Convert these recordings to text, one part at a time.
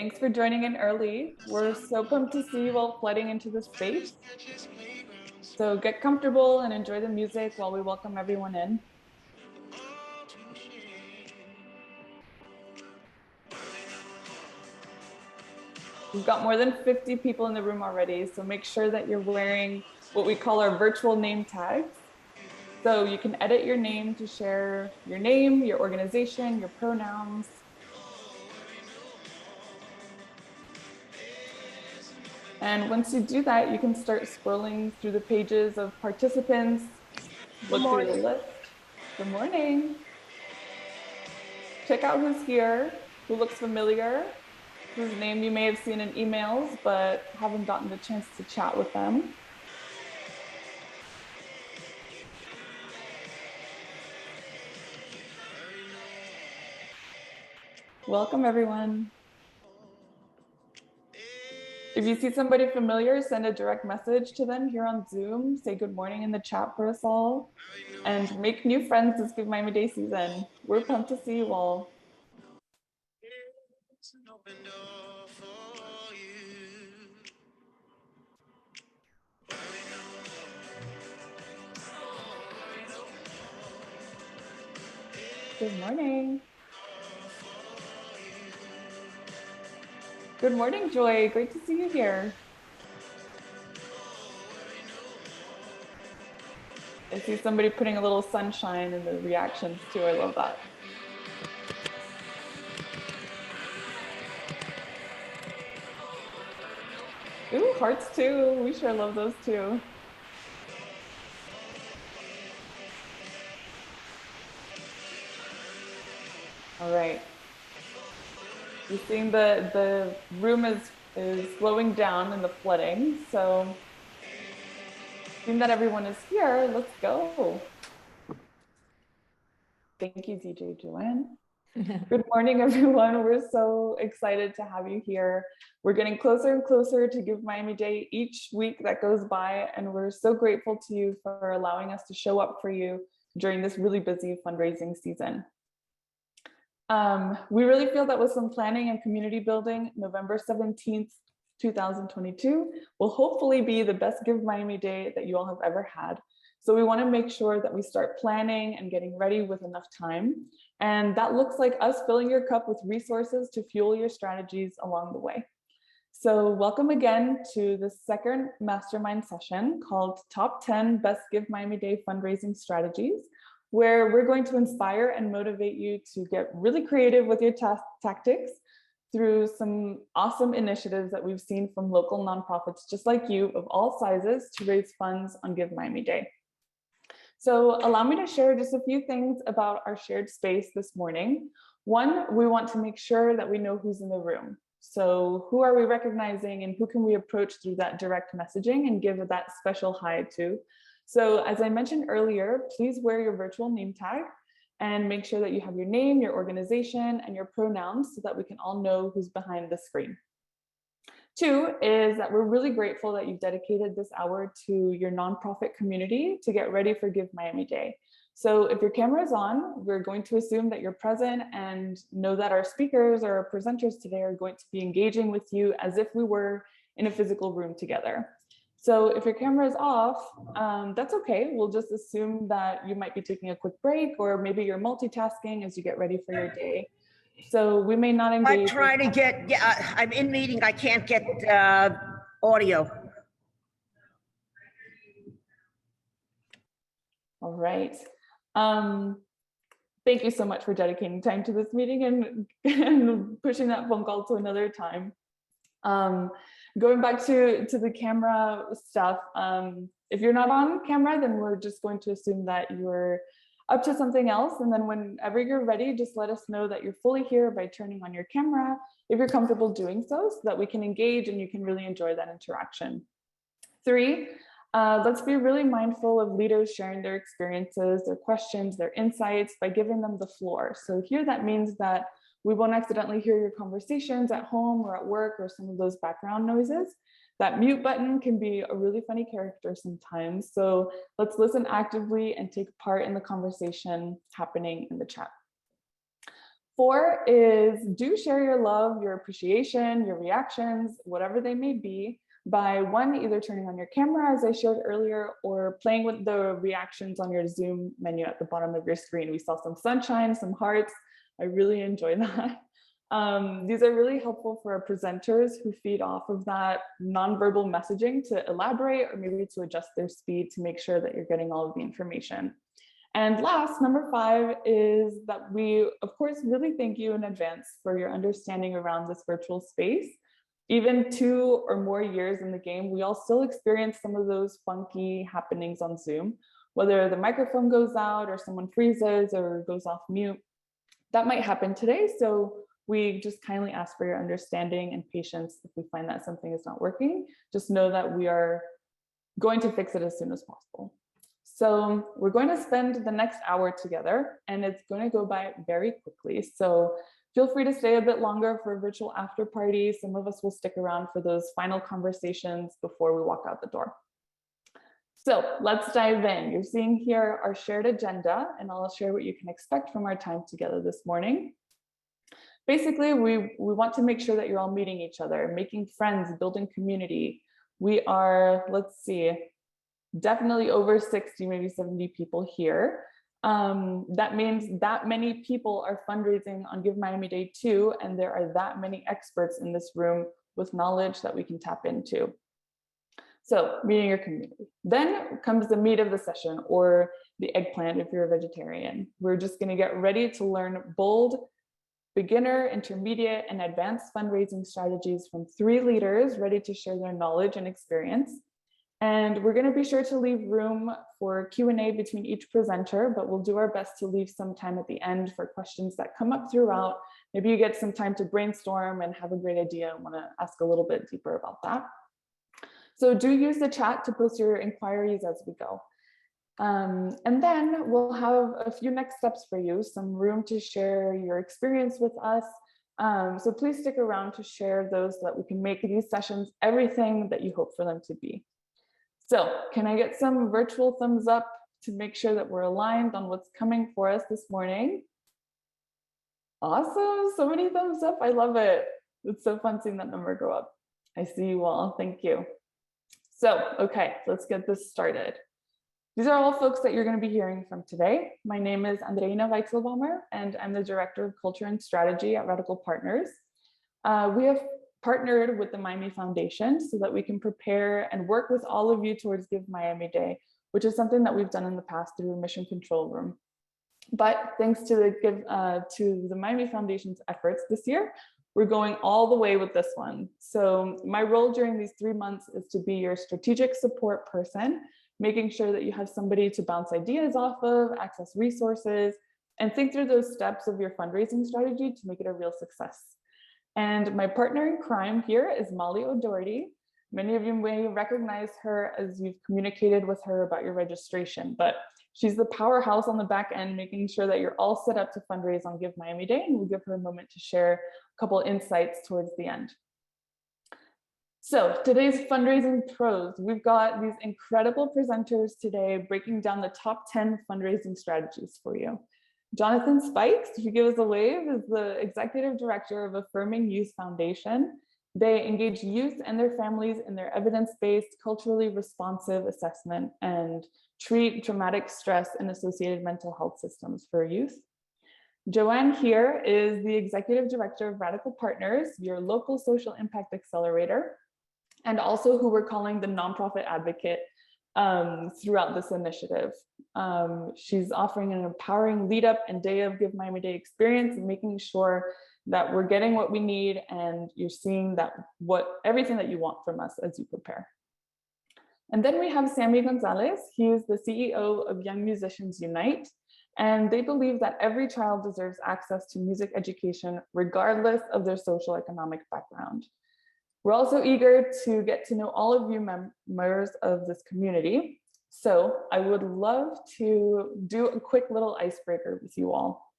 Thanks for joining in early. We're so pumped to see you all flooding into the space. So get comfortable and enjoy the music while we welcome everyone in. We've got more than 50 people in the room already, so make sure that you're wearing what we call our virtual name tags. So you can edit your name to share your name, your organization, your pronouns. And once you do that, you can start scrolling through the pages of participants, look through the list. Good morning. Check out who's here, who looks familiar, whose name you may have seen in emails, but haven't gotten the chance to chat with them. Welcome, everyone. If you see somebody familiar, send a direct message to them here on Zoom. Say good morning in the chat for us all. And make new friends this Give Miami Day season. We're pumped to see you all. Good morning. Good morning, Joy. Great to see you here. I see somebody putting a little sunshine in the reactions too. I love that. Ooh, hearts too. We sure love those too. All right. You're seeing the room is slowing down in the flooding. So seeing that everyone is here, let's go. Thank you, DJ Joanne. Good morning, everyone. We're so excited to have you here. We're getting closer and closer to Give Miami Day each week that goes by, and we're so grateful to you for allowing us to show up for you during this really busy fundraising season. We really feel that with some planning and community building, November 17th, 2022 will hopefully be the best Give Miami Day that you all have ever had. So we want to make sure that we start planning and getting ready with enough time. And that looks like us filling your cup with resources to fuel your strategies along the way. So welcome again to the second mastermind session called Top 10 Best Give Miami Day Fundraising Strategies, where we're going to inspire and motivate you to get really creative with your tactics through some awesome initiatives that we've seen from local nonprofits just like you of all sizes to raise funds on Give Miami Day. So allow me to share just a few things about our shared space this morning. One, we want to make sure that we know who's in the room. So who are we recognizing and who can we approach through that direct messaging and give that special hi to? So as I mentioned earlier, please wear your virtual name tag and make sure that you have your name, your organization, and your pronouns so that we can all know who's behind the screen. Two is that we're really grateful that you've dedicated this hour to your nonprofit community to get ready for Give Miami Day. So if your camera is on, we're going to assume that you're present and know that our speakers or our presenters today are going to be engaging with you as if we were in a physical room together. So if your camera is off, that's okay. We'll just assume that you might be taking a quick break or maybe you're multitasking as you get ready for your day. So we may not engage. I try to get, I'm in meeting, I can't get audio. All right. Thank you so much for dedicating time to this meeting and pushing that phone call to another time. Going back to the camera stuff, if you're not on camera, then we're just going to assume that you're up to something else. And then whenever you're ready, just let us know that you're fully here by turning on your camera, if you're comfortable doing so that we can engage and you can really enjoy that interaction. Three, let's be really mindful of leaders sharing their experiences, their questions, their insights by giving them the floor. So here that means that we won't accidentally hear your conversations at home or at work or some of those background noises. That mute button can be a really funny character sometimes. So let's listen actively and take part in the conversation happening in the chat. 4 is do share your love, your appreciation, your reactions, whatever they may be, by one, either turning on your camera as I showed earlier, or playing with the reactions on your Zoom menu at the bottom of your screen. We saw some sunshine, some hearts. I really enjoyed that. These are really helpful for our presenters who feed off of that nonverbal messaging to elaborate or maybe to adjust their speed to make sure that you're getting all of the information. And last, number 5, is that we, of course, really thank you in advance for your understanding around this virtual space. Even 2 or more years in the game, we all still experience some of those funky happenings on Zoom, whether the microphone goes out or someone freezes or goes off mute. That might happen today, so we just kindly ask for your understanding and patience if we find that something is not working. Just know that we are going to fix it as soon as possible. So we're going to spend the next hour together, and it's going to go by very quickly. So feel free to stay a bit longer for a virtual after party. Some of us will stick around for those final conversations before we walk out the door. So let's dive in. You're seeing here our shared agenda, and I'll share what you can expect from our time together this morning. Basically, we want to make sure that you're all meeting each other, making friends, building community. We are, let's see, definitely over 60, maybe 70 people here. That means that many people are fundraising on Give Miami Day too, and there are that many experts in this room with knowledge that we can tap into. So meeting your community. Then comes the meat of the session, or the eggplant if you're a vegetarian. We're just gonna get ready to learn bold, beginner, intermediate, and advanced fundraising strategies from 3 leaders ready to share their knowledge and experience. And we're going to be sure to leave room for Q&A between each presenter, but we'll do our best to leave some time at the end for questions that come up throughout. Maybe you get some time to brainstorm and have a great idea and want to ask a little bit deeper about that. So do use the chat to post your inquiries as we go. And then we'll have a few next steps for you, some room to share your experience with us. So please stick around to share those so that we can make these sessions everything that you hope for them to be. So can I get some virtual thumbs up to make sure that we're aligned on what's coming for us this morning? Awesome, so many thumbs up, I love it. It's so fun seeing that number go up. I see you all, thank you. So, okay, let's get this started. These are all folks that you're going to be hearing from today. My name is Andreina Weichselbaumer, and I'm the Director of Culture and Strategy at Radical Partners. We have partnered with the Miami Foundation so that we can prepare and work with all of you towards Give Miami Day, which is something that we've done in the past through Mission Control Room. But thanks to the Miami Foundation's efforts this year, we're going all the way with this one. So my role during these 3 months is to be your strategic support person, making sure that you have somebody to bounce ideas off of, access resources, and think through those steps of your fundraising strategy to make it a real success. And my partner in crime here is Molly O'Doherty. Many of you may recognize her as you've communicated with her about your registration, but she's the powerhouse on the back end, making sure that you're all set up to fundraise on Give Miami Day, and we'll give her a moment to share a couple insights towards the end. So today's fundraising pros, we've got these incredible presenters today breaking down the top 10 fundraising strategies for you. Jonathan Spikes, if you give us a wave, is the Executive Director of Affirming Youth Foundation. They engage youth and their families in their evidence-based, culturally responsive assessment and treat traumatic stress and associated mental health systems for youth. Joanne here is the Executive Director of Radical Partners, your local social impact accelerator, and also who we're calling the nonprofit advocate throughout this initiative. She's offering an empowering lead up and day of Give Miami Day experience and making sure that we're getting what we need and you're seeing that everything that you want from us as you prepare. And then we have Sammy Gonzalez. He is the CEO of Young Musicians Unite, and they believe that every child deserves access to music education regardless of their social economic background. We're also eager to get to know all of you members of this community. So I would love to do a quick little icebreaker with you all.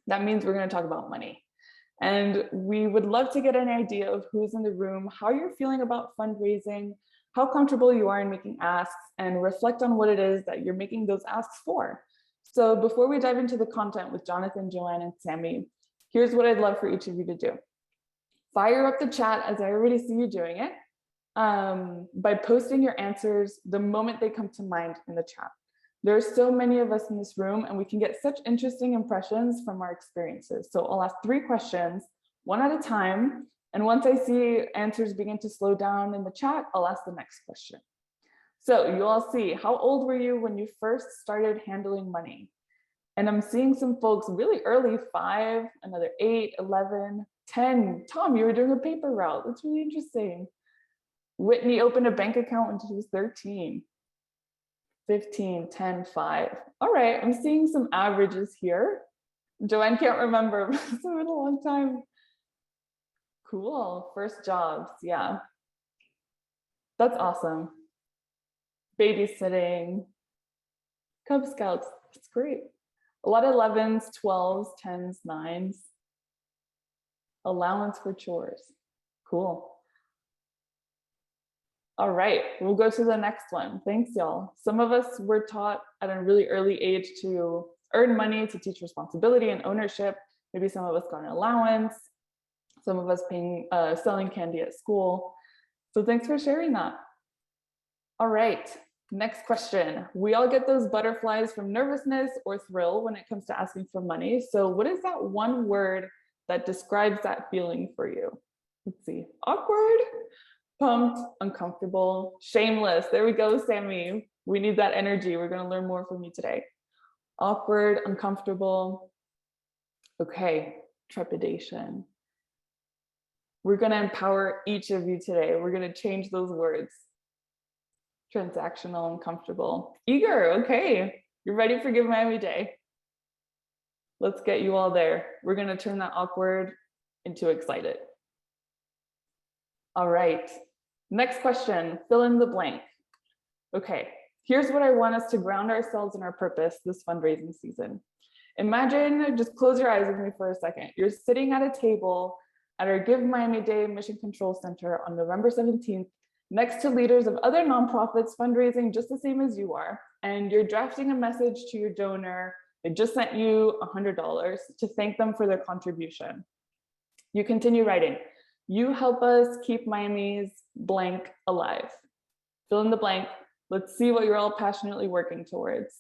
That means we're going to talk about money. And we would love to get an idea of who's in the room, how you're feeling about fundraising, how comfortable you are in making asks, and reflect on what it is that you're making those asks for. So before we dive into the content with Jonathan, Joanne, and Sammy, Here's what I'd love for each of you to do. Fire up the chat as I already see you doing it, by posting your answers the moment they come to mind in the chat. There are so many of us in this room and we can get such interesting impressions from our experiences. So I'll ask 3 questions, one at a time. And once I see answers begin to slow down in the chat, I'll ask the next question. So you all see, how old were you when you first started handling money? And I'm seeing some folks really early, 5, another 8, 11, 10. Tom, you were doing a paper route. That's really interesting. Whitney opened a bank account when she was 13. 15, 10, 5. All right, I'm seeing some averages here. Joanne can't remember, but it's been a long time. Cool, first jobs, yeah. That's awesome. Babysitting, Cub Scouts, that's great. A lot of 11s, 12s, 10s, 9s. Allowance for chores, cool. All right, we'll go to the next one. Thanks, y'all. Some of us were taught at a really early age to earn money, to teach responsibility and ownership. Maybe some of us got an allowance, some of us selling candy at school. So thanks for sharing that. All right, next question. We all get those butterflies from nervousness or thrill when it comes to asking for money. So what is that one word that describes that feeling for you? Let's see, awkward, pumped, uncomfortable, shameless. There we go, Sammy. We need that energy. We're going to learn more from you today. Awkward, uncomfortable. Okay, trepidation. We're going to empower each of you today. We're going to change those words. Transactional, uncomfortable. Eager, okay. You're ready for Give Miami Day. Let's get you all there. We're going to turn that awkward into excited. All right. Next question, fill in the blank. Okay, here's what I want us to ground ourselves in our purpose this fundraising season. Imagine, just close your eyes with me for a second. You're sitting at a table at our Give Miami Day Mission Control Center on November 17th, next to leaders of other nonprofits fundraising just the same as you are. And you're drafting a message to your donor. They just sent you $100 to thank them for their contribution. You continue writing. You help us keep Miami's blank alive. Fill in the blank. Let's see what you're all passionately working towards.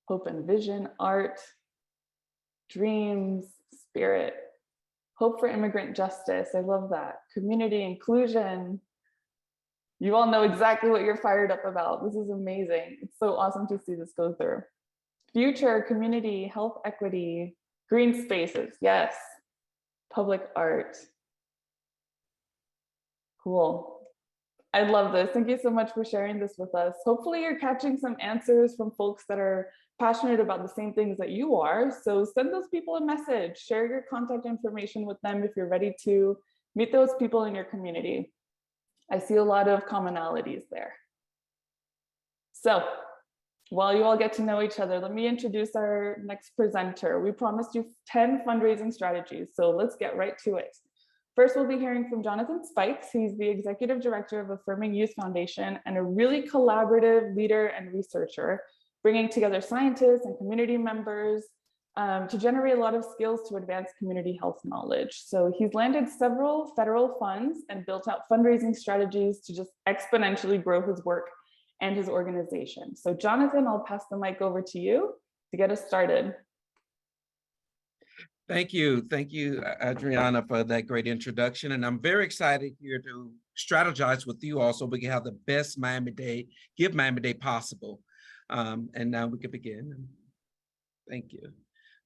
Hope and vision, art, dreams, spirit. Hope for immigrant justice. I love that. Community inclusion. You all know exactly what you're fired up about. This is amazing. It's so awesome to see this go through. Future, community, health equity, green spaces. Yes. Public art. Cool. I love this. Thank you so much for sharing this with us. Hopefully you're catching some answers from folks that are passionate about the same things that you are. So send those people a message, share your contact information with them if you're ready to meet those people in your community. I see a lot of commonalities there. So while you all get to know each other, let me introduce our next presenter. We promised you 10 fundraising strategies, so let's get right to it. First, we'll be hearing from Jonathan Spikes. He's the Executive Director of Affirming Youth Foundation and a really collaborative leader and researcher, bringing together scientists and community members to generate a lot of skills to advance community health knowledge. So he's landed several federal funds and built out fundraising strategies to just exponentially grow his work and his organization. So Jonathan, I'll pass the mic over to you to get us started. Thank you, Adriana, for that great introduction. And I'm very excited here to strategize with you all so we can have the best Miami Day, Give Miami Day possible. And now we can begin. Thank you.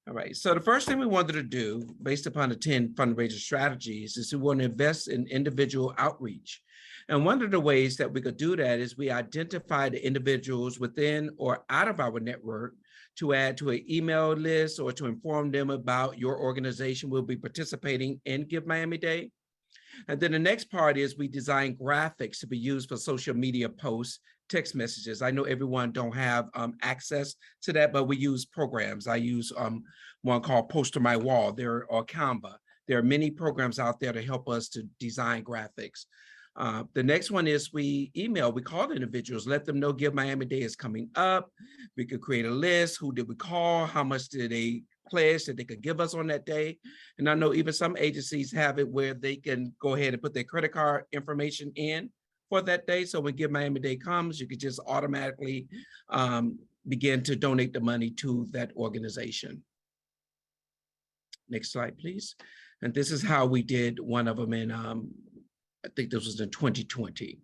All right, so the first thing we wanted to do, based upon the 10 fundraiser strategies, is we want to invest in individual outreach. And one of the ways that we could do that is we identify the individuals within or out of our network to add to an email list or to inform them about your organization will be participating in Give Miami Day. And then the next part is we design graphics to be used for social media posts, text messages. I know everyone don't have access to that, but we use programs. I use one called Poster My Wall or Canva. There are many programs out there to help us to design graphics. The next one is we call the individuals, let them know Give Miami Day is coming up. We could create a list. Who did we call? How much did they pledge that they could give us on that day. And I know even some agencies have it where they can go ahead and put their credit card information in for that day. So when Give Miami Day comes, you could just automatically begin to donate the money to that organization. Next slide, please. And this is how we did one of them in, I think this was in 2020.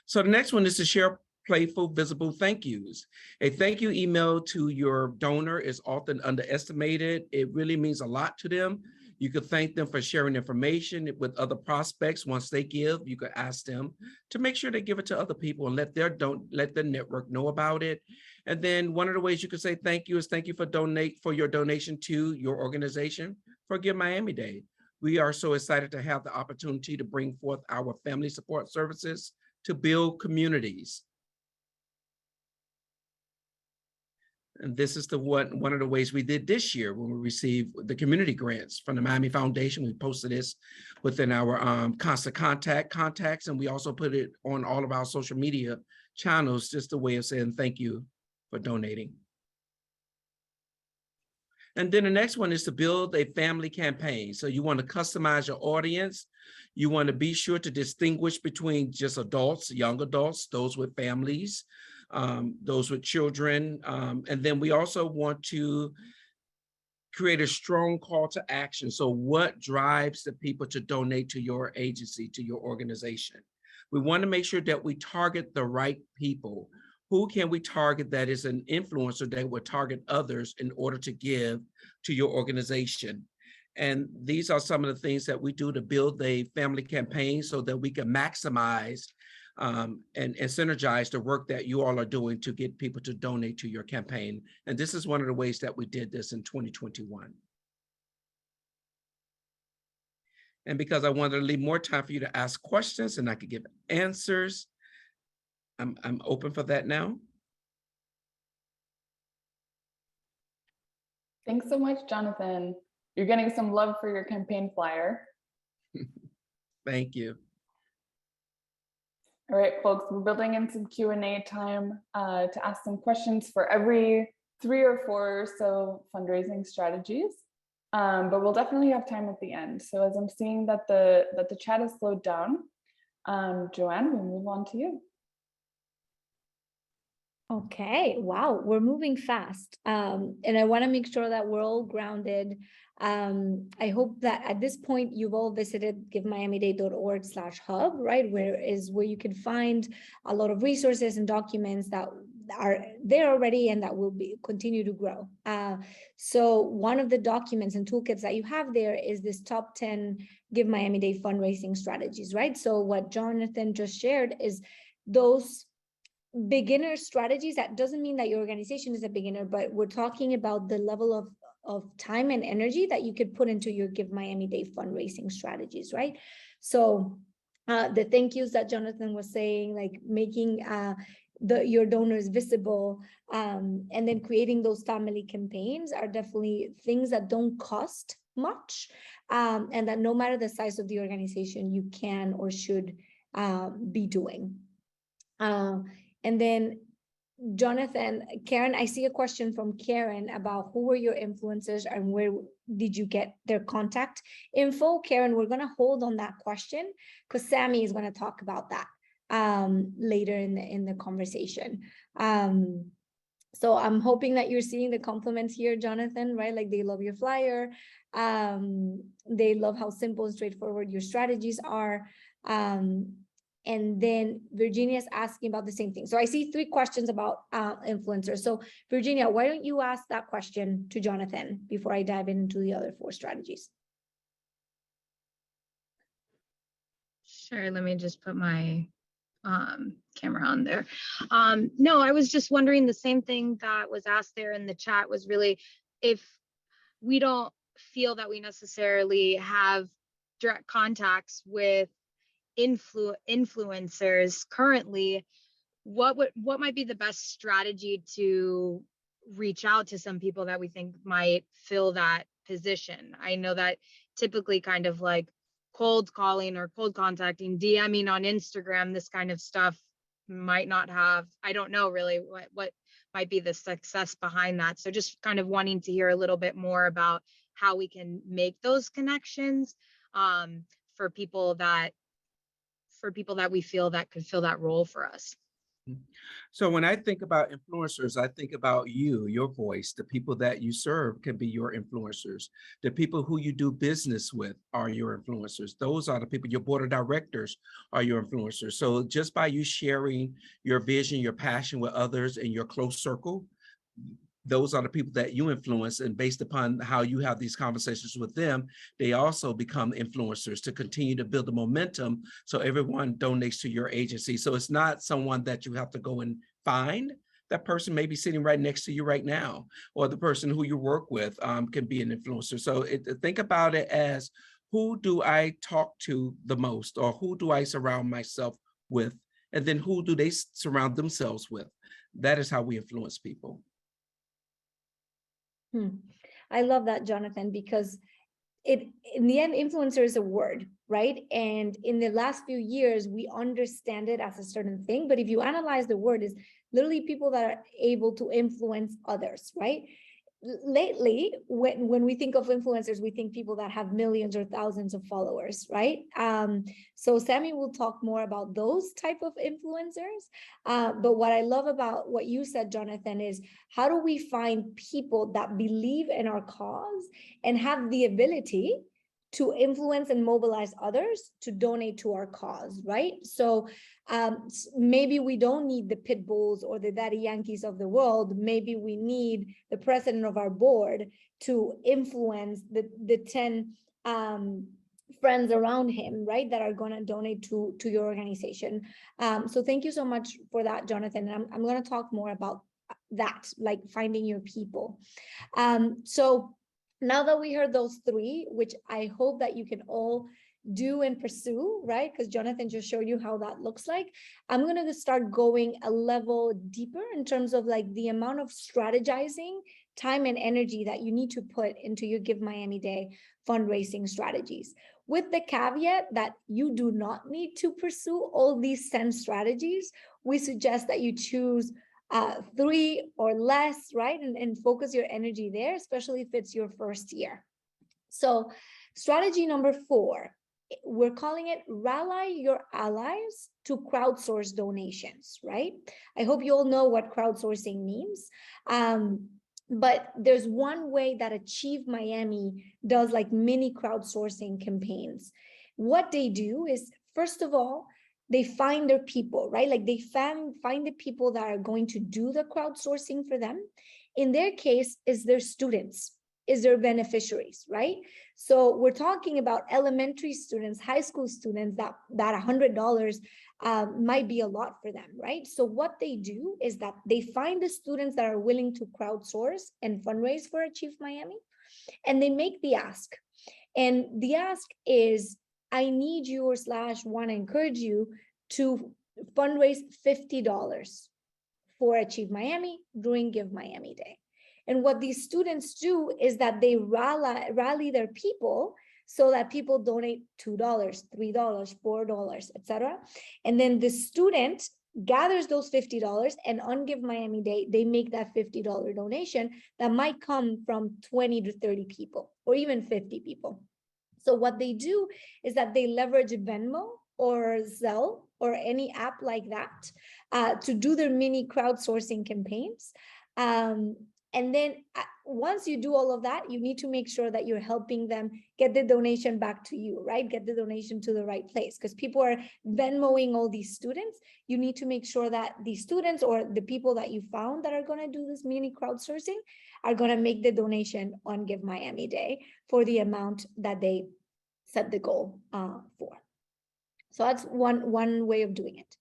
So the next one is to share playful, visible thank yous. A thank you email to your donor is often underestimated. It really means a lot to them. You could thank them for sharing information with other prospects. Once they give, you could ask them to make sure they give it to other people and let their network know about it. And then one of the ways you could say thank you is thank you for your donation to your organization for Give Miami Day. We are so excited to have the opportunity to bring forth our family support services to build communities. And this is one of the ways we did this year when we received the community grants from the Miami Foundation. We posted this within our constant contacts, and we also put it on all of our social media channels, just a way of saying thank you for donating. And then the next one is to build a family campaign. So you want to customize your audience. You want to be sure to distinguish between just adults, young adults, those with families, those with children. And then we also want to create a strong call to action. So what drives the people to donate to your agency, to your organization? We want to make sure that we target the right people. Who can we target that is an influencer that will target others in order to give to your organization? And these are some of the things that we do to build a family campaign so that we can maximize and synergize the work that you all are doing to get people to donate to your campaign. And this is one of the ways that we did this in 2021. And because I wanted to leave more time for you to ask questions and I could give answers, I'm open for that now. Thanks so much, Jonathan. You're getting some love for your campaign flyer. Thank you. All right, folks, we're building in some Q&A time to ask some questions for every 3 or 4 or so fundraising strategies. But we'll definitely have time at the end. So as I'm seeing that the chat has slowed down, Joanne, we'll move on to you. Okay, wow, we're moving fast. And I want to make sure that we're all grounded. I hope that at this point you've all visited givemiamiday.org/hub, right? Where you can find a lot of resources and documents that are there already and that will continue to grow. So one of the documents and toolkits that you have there is this top 10 Give Miami Day fundraising strategies, right? So what Jonathan just shared is those beginner strategies. That doesn't mean that your organization is a beginner, but we're talking about the level of time and energy that you could put into your Give Miami Day fundraising strategies, right? So the thank yous that Jonathan was saying, like making your donors visible, and then creating those family campaigns are definitely things that don't cost much, and that no matter the size of the organization, you can or should be doing. And then Jonathan, Karen, I see a question from Karen about who were your influencers and where did you get their contact info? Karen, we're going to hold on that question because Sammy is going to talk about that later in the conversation. So I'm hoping that you're seeing the compliments here, Jonathan, right? Like they love your flyer. They love how simple and straightforward your strategies are. And then Virginia is asking about the same thing. So I see 3 questions about influencers. So Virginia, why don't you ask that question to Jonathan before I dive into the other 4 strategies? Sure, let me just put my camera on there. No, I was just wondering the same thing that was asked there in the chat was really if we don't feel that we necessarily have direct contacts with influencers currently, what might be the best strategy to reach out to some people that we think might fill that position? I know that typically kind of like cold calling or cold contacting, DMing on Instagram, this kind of stuff might not have, I don't know really what might be the success behind that. So just kind of wanting to hear a little bit more about how we can make those connections for people that we feel that could fill that role for us. So when I think about influencers, I think about you, your voice. The people that you serve can be your influencers. The people who you do business with are your influencers. Those are the people, your board of directors are your influencers. So just by you sharing your vision, your passion with others in your close circle, those are the people that you influence, and based upon how you have these conversations with them, they also become influencers to continue to build the momentum so everyone donates to your agency. So it's not someone that you have to go and find. That person may be sitting right next to you right now, or the person who you work with can be an influencer. So think about it as, who do I talk to the most, or who do I surround myself with? And then who do they surround themselves with? That is how we influence people. I love that, Jonathan, because in the end, influencer is a word, right? And in the last few years, we understand it as a certain thing. But if you analyze the word, is literally people that are able to influence others, right? Lately, when we think of influencers, we think people that have millions or thousands of followers, right? So Sammy will talk more about those type of influencers. But what I love about what you said, Jonathan, is how do we find people that believe in our cause and have the ability to influence and mobilize others to donate to our cause, right? So maybe we don't need the pit bulls or the daddy Yankees of the world. Maybe we need the president of our board to influence the 10 friends around him, right, that are going to donate to your organization. So thank you so much for that, Jonathan. And I'm going to talk more about that, like finding your people. So now that we heard those three, which I hope that you can all do and pursue, right? Because Jonathan just showed you how that looks like. I'm going to start going a level deeper in terms of like the amount of strategizing, time and energy that you need to put into your Give Miami Day fundraising strategies, with the caveat that you do not need to pursue all these 10 strategies. We suggest that you choose 3 or less, right? And focus your energy there, especially if it's your first year. So strategy number 4, we're calling it rally your allies to crowdsource donations, right? I hope you all know what crowdsourcing means. But there's one way that Achieve Miami does like mini crowdsourcing campaigns. What they do is, first of all, they find their people, right? Like they find the people that are going to do the crowdsourcing for them. In their case, is their students, is their beneficiaries, right? So we're talking about elementary students, high school students, that $100 might be a lot for them, right? So what they do is that they find the students that are willing to crowdsource and fundraise for Achieve Miami, and they make the ask. And the ask is, I need you / want to encourage you to fundraise $50 for Achieve Miami during Give Miami Day. And what these students do is that they rally their people so that people donate $2, $3, $4, etc. And then the student gathers those $50, and on Give Miami Day, they make that $50 donation that might come from 20 to 30 people or even 50 people. So what they do is that they leverage Venmo or Zelle or any app like that to do their mini crowdsourcing campaigns. And then once you do all of that, you need to make sure that you're helping them get the donation back to you, right? Get the donation to the right place, because people are Venmoing all these students. You need to make sure that these students or the people that you found that are going to do this mini crowdsourcing are going to make the donation on Give Miami Day for the amount that they set the goal for. So that's one way of doing it.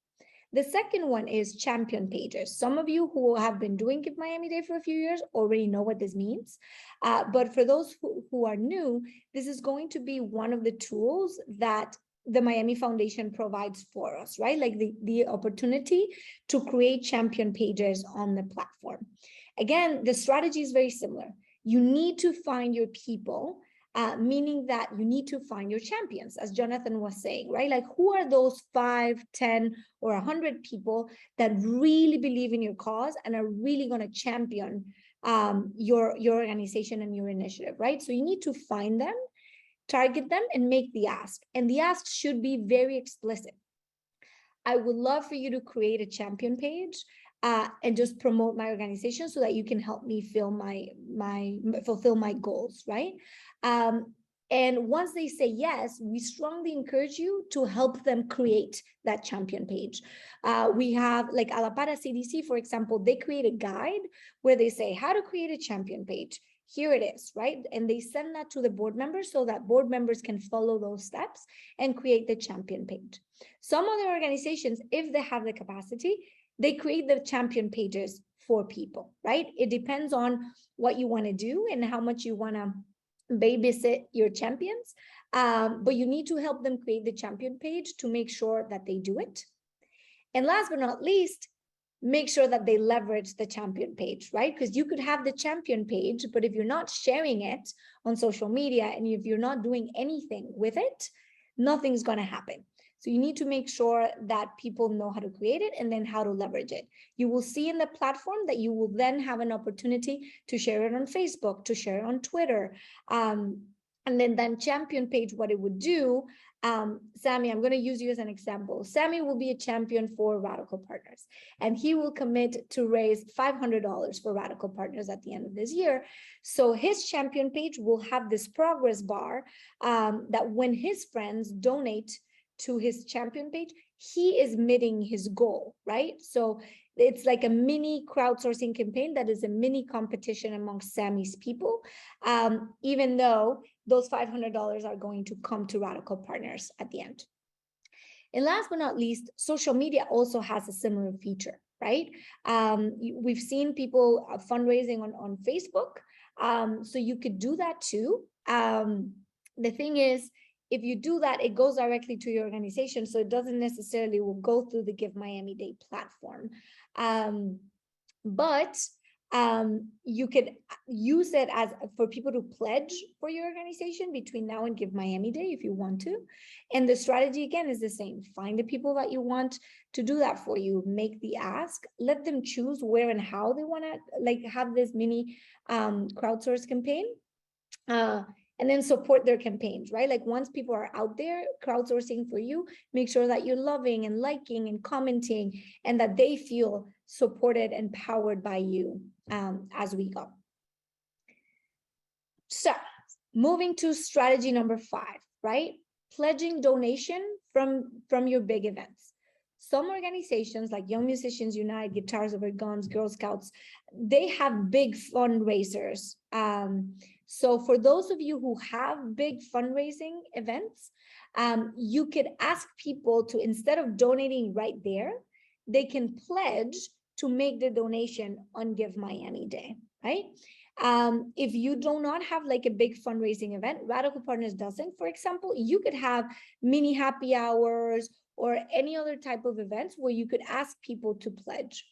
The second one is champion pages. Some of you who have been doing Give Miami Day for a few years already know what this means. But for those who are new, this is going to be one of the tools that the Miami Foundation provides for us, right? Like the opportunity to create champion pages on the platform. Again, the strategy is very similar. You need to find your people meaning that you need to find your champions, as Jonathan was saying, right? Like, who are those 5, 10, or 100 people that really believe in your cause and are really going to champion your organization and your initiative, right? So you need to find them, target them, and make the ask. And the ask should be very explicit. I would love for you to create a champion page and just promote my organization so that you can help me fulfill my goals, right? And once they say yes, we strongly encourage you to help them create that champion page. We have, like, A La Para CDC, for example, they create a guide where they say how to create a champion page. Here it is, right? And they send that to the board members so that board members can follow those steps and create the champion page. Some other organizations, if they have the capacity, they create the champion pages for people, right? It depends on what you want to do and how much you want to babysit your champions. But you need to help them create the champion page to make sure that they do it. And last but not least, make sure that they leverage the champion page, right? Because you could have the champion page, but if you're not sharing it on social media and if you're not doing anything with it, nothing's going to happen. So you need to make sure that people know how to create it and then how to leverage it. You will see in the platform that you will then have an opportunity to share it on Facebook, to share it on Twitter. And then champion page, what it would do, Sammy, I'm going to use you as an example. Sammy will be a champion for Radical Partners, and he will commit to raise $500 for Radical Partners at the end of this year. So his champion page will have this progress bar that when his friends donate to his champion page, he is meeting his goal, right? So it's like a mini crowdsourcing campaign that is a mini competition amongst Sammy's people, even though those $500 are going to come to Radical Partners at the end. And last but not least, social media also has a similar feature, right? We've seen people fundraising on Facebook, so you could do that too. The thing is, if you do that, it goes directly to your organization, so it doesn't necessarily will go through the Give Miami Day platform. But you could use it as for people to pledge for your organization between now and Give Miami Day if you want to. And the strategy again is the same. Find the people that you want to do that for you, make the ask, let them choose where and how they want to like have this mini crowdsource campaign. And then support their campaigns, right? Like once people are out there crowdsourcing for you, make sure that you're loving and liking and commenting and that they feel supported and powered by you as we go. So moving to strategy number 5, right? Pledging donation from your big events. Some organizations like Young Musicians Unite, Guitars Over Guns, Girl Scouts, they have big fundraisers. So for those of you who have big fundraising events, you could ask people to, instead of donating right there, they can pledge to make the donation on Give Miami Day, right? If you do not have like a big fundraising event, Radical Partners doesn't, for example, you could have mini happy hours or any other type of events where you could ask people to pledge.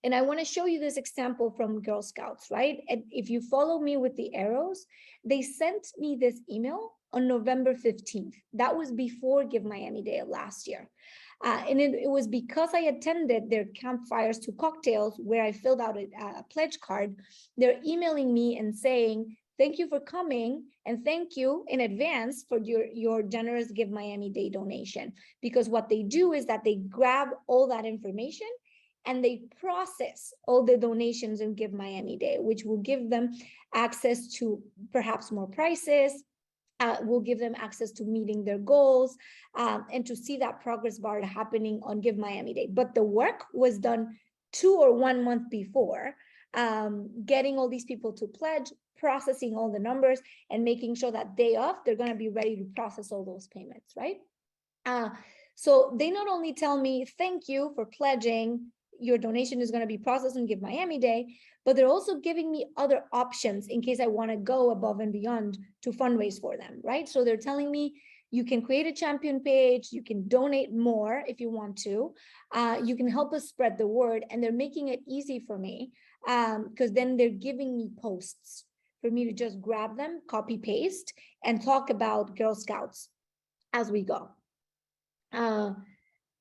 And I want to show you this example from Girl Scouts, right? And if you follow me with the arrows, they sent me this email on November 15th. That was before Give Miami Day of last year. And it was because I attended their Campfires to Cocktails where I filled out a pledge card. They're emailing me and saying, thank you for coming and thank you in advance for your generous Give Miami Day donation. Because what they do is that they grab all that information and they process all the donations in Give Miami Day, which will give them access to perhaps more prices, will give them access to meeting their goals, and to see that progress bar happening on Give Miami Day. But the work was done 2 or 1 month before, getting all these people to pledge, processing all the numbers, and making sure that day of, they're gonna be ready to process all those payments, right? So they not only tell me, thank you for pledging, your donation is going to be processed and Give Miami Day, but they're also giving me other options in case I want to go above and beyond to fundraise for them, right? So they're telling me you can create a champion page, you can donate more if you want to, you can help us spread the word, and they're making it easy for me because then they're giving me posts for me to just grab them, copy paste, and talk about Girl Scouts as we go.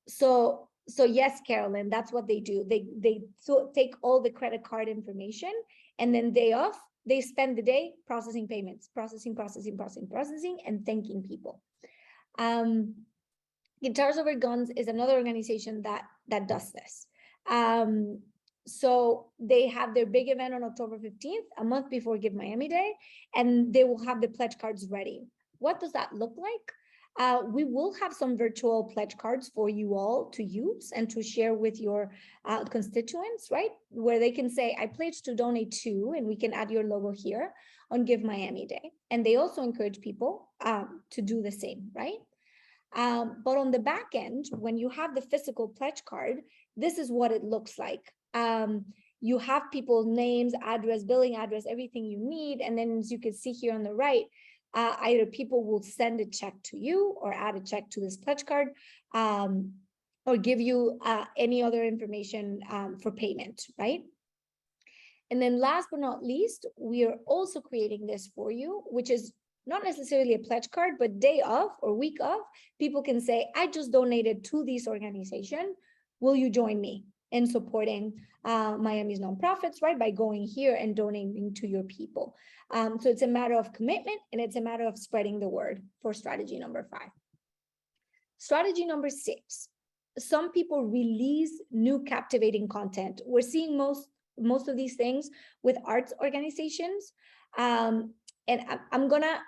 So yes, Carolyn, that's what they do. They take all the credit card information, and then day off, they spend the day processing payments, processing, and thanking people. Guitars Over Guns is another organization that does this. So they have their big event on October 15th, a month before Give Miami Day, and they will have the pledge cards ready. What does that look like? We will have some virtual pledge cards for you all to use and to share with your constituents, right? Where they can say, I pledge to donate to, and we can add your logo here on Give Miami Day. And they also encourage people to do the same, right? But on the back end, when you have the physical pledge card, this is what it looks like. You have people's names, address, billing address, everything you need. And then as you can see here on the right, either people will send a check to you or add a check to this pledge card, or give you any other information for payment, right? And then last but not least, we are also creating this for you, which is not necessarily a pledge card, but day of or week of, people can say, I just donated to this organization. Will you join me in supporting Miami's nonprofits, right? By going here and donating to your people. So it's a matter of commitment, and it's a matter of spreading the word for strategy number 5. Strategy number 6, some people release new captivating content. We're seeing most of these things with arts organizations. And I'm gonna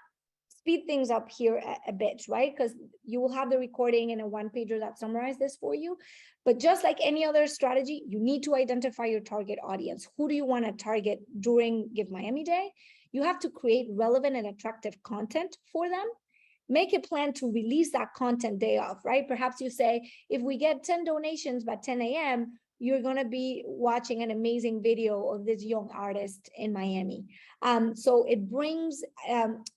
speed things up here a bit, right? Because you will have the recording and a one-pager that summarizes this for you. But just like any other strategy, you need to identify your target audience. Who do you want to target during Give Miami Day? You have to create relevant and attractive content for them. Make a plan to release that content day off, right? Perhaps you say, if we get 10 donations by 10 a.m., you're going to be watching an amazing video of this young artist in Miami. So it brings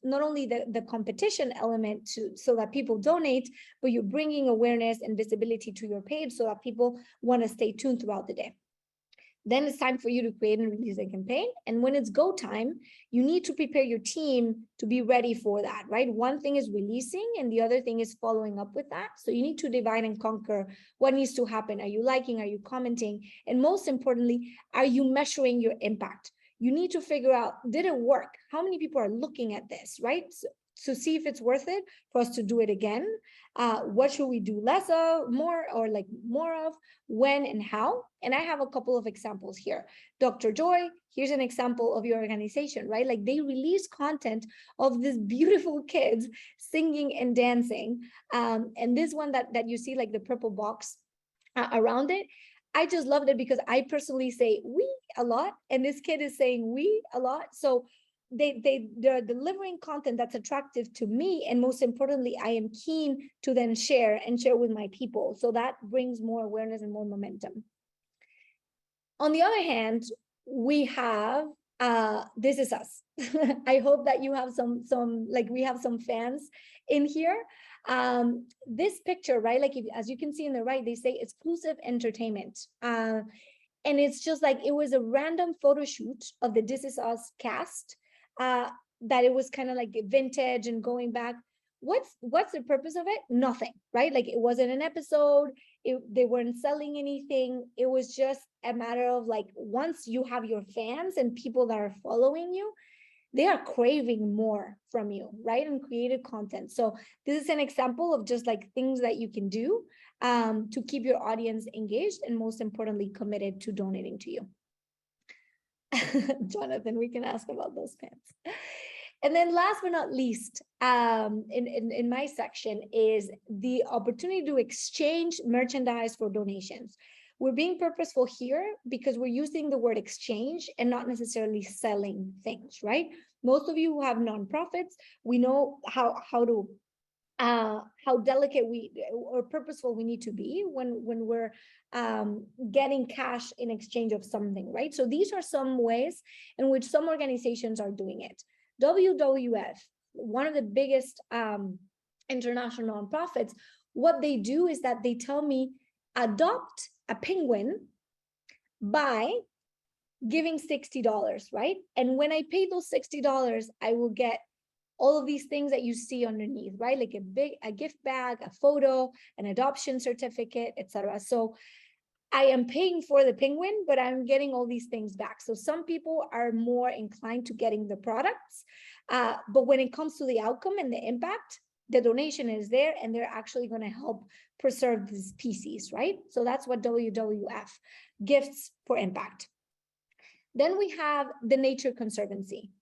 not only the competition element so that people donate, but you're bringing awareness and visibility to your page so that people want to stay tuned throughout the day. Then it's time for you to create and release a campaign. And when it's go time, you need to prepare your team to be ready for that, right? One thing is releasing and the other thing is following up with that. So you need to divide and conquer what needs to happen. Are you liking? Are you commenting? And most importantly, are you measuring your impact? You need to figure out, did it work? How many people are looking at this, right? So see if it's worth it for us to do it again. What should we do less of, more, or like more of, when and how? And I have a couple of examples here. Dr. Joy, here's an example of your organization, right? Like they release content of these beautiful kids singing and dancing. And this one that you see, like the purple box around it, I just loved it because I personally say we a lot, and this kid is saying we a lot. So they're delivering content that's attractive to me, and most importantly, I am keen to then share with my people. So that brings more awareness and more momentum. On the other hand, we have This Is Us. I hope that you have some like we have some fans in here. This picture, right? Like as you can see in the right, they say exclusive entertainment. And it's just like it was a random photo shoot of the This Is Us cast. That it was kind of like vintage and going back. What's the purpose of it? Nothing, right? Like it wasn't an episode. They weren't selling anything. It was just a matter of like, once you have your fans and people that are following you, they are craving more from you, right? And creative content. So this is an example of just like things that you can do to keep your audience engaged and most importantly, committed to donating to you. Jonathan, we can ask about those pants. And then last but not least, in my section is the opportunity to exchange merchandise for donations. We're being purposeful here because we're using the word exchange and not necessarily selling things, right? Most of you who have nonprofits, we know how delicate or purposeful we need to be when we're getting cash in exchange of something, right? So these are some ways in which some organizations are doing it. WWF, one of the biggest international nonprofits, what they do is that they tell me, adopt a penguin by giving $60, right? And when I pay those $60, I will get all of these things that you see underneath, right? Like a gift bag, a photo, an adoption certificate, etc. So I am paying for the penguin, but I'm getting all these things back. So some people are more inclined to getting the products, but when it comes to the outcome and the impact, the donation is there and they're actually going to help preserve these species, right? So that's what WWF, Gifts for Impact. Then we have the Nature Conservancy.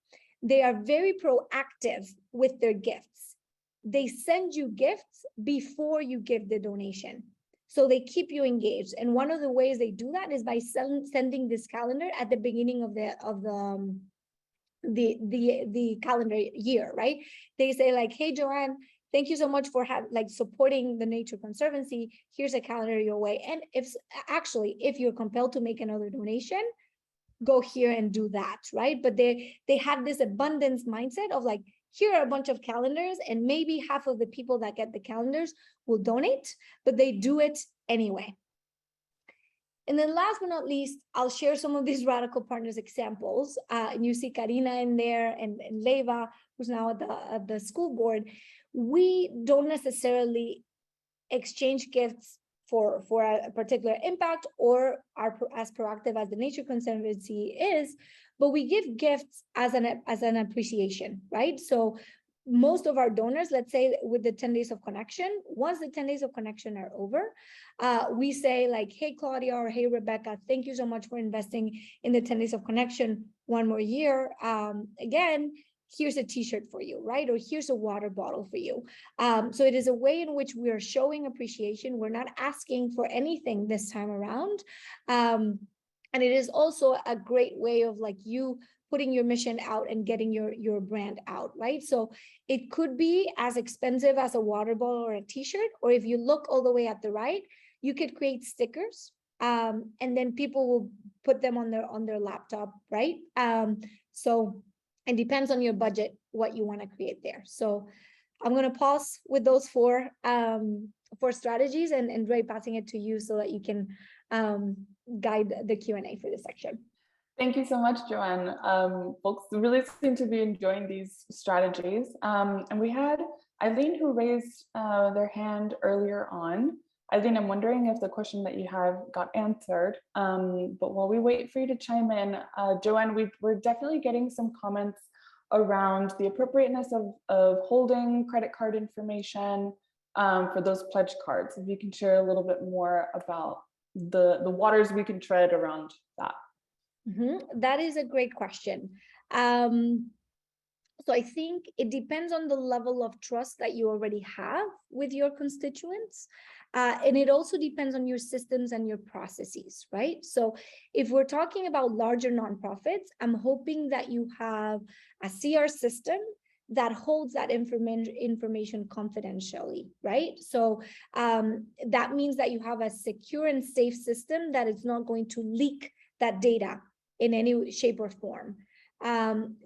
They are very proactive with their gifts. They send you gifts before you give the donation. So they keep you engaged. And one of the ways they do that is by sending this calendar at the beginning of the calendar year, right? They say like, hey, Joanne, thank you so much for supporting the Nature Conservancy. Here's a calendar your way. And if you're compelled to make another donation, go here and do that, right? But they have this abundance mindset of like, here are a bunch of calendars and maybe half of the people that get the calendars will donate, but they do it anyway. And then last but not least, I'll share some of these Radical Partners examples. And you see Karina in there and Leva, who's now at the school board. We don't necessarily exchange gifts for a particular impact or are as proactive as the Nature Conservancy is, but we give gifts as an appreciation, right? So most of our donors, let's say with the 10 days of connection, once the 10 days of connection are over, we say like, hey, Claudia, or hey, Rebecca, thank you so much for investing in the 10 days of connection one more year. Again, here's a t-shirt for you, right? Or here's a water bottle for you. So it is a way in which we are showing appreciation. We're not asking for anything this time around. And it is also a great way of like you putting your mission out and getting your brand out, right? So it could be as expensive as a water bottle or a t-shirt, or if you look all the way at the right, you could create stickers and then people will put them on their laptop, right? So it depends on your budget, what you want to create there. So I'm going to pause with those four strategies and Ray, passing it to you so that you can guide the Q&A for this section. Thank you so much, Joanne. Folks really seem to be enjoying these strategies. And we had Eileen who raised their hand earlier on. Eileen, I'm wondering if the question that you have got answered, but while we wait for you to chime in, Joanne, we're definitely getting some comments around the appropriateness of holding credit card information for those pledge cards. If you can share a little bit more about the waters we can tread around that. Mm-hmm. That is a great question. So I think it depends on the level of trust that you already have with your constituents. And it also depends on your systems and your processes, right? So if we're talking about larger nonprofits, I'm hoping that you have a CR system that holds that information confidentially, right? So that means that you have a secure and safe system that is not going to leak that data in any shape or form.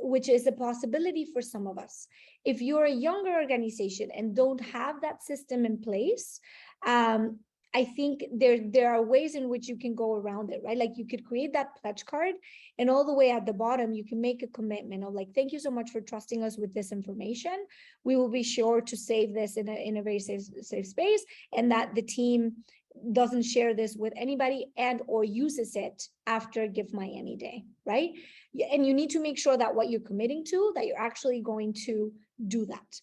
Which is a possibility for some of us. If you're a younger organization and don't have that system in place, I think there are ways in which you can go around it, right? Like you could create that pledge card and all the way at the bottom, you can make a commitment of like, thank you so much for trusting us with this information. We will be sure to save this in a very safe space, and that the team doesn't share this with anybody and or uses it after Give Miami Day, right? And you need to make sure that what you're committing to, that you're actually going to do that.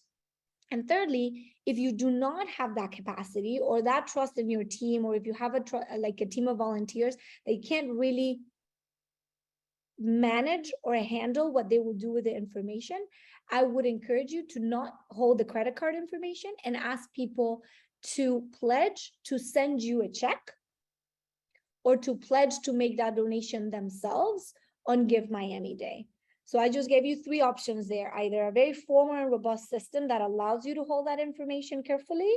And thirdly, if you do not have that capacity or that trust in your team, or if you have like a team of volunteers, they can't really manage or handle what they will do with the information, I would encourage you to not hold the credit card information and ask people to pledge to send you a check or to pledge to make that donation themselves on Give Miami Day. So I just gave you three options there: either a very formal and robust system that allows you to hold that information carefully.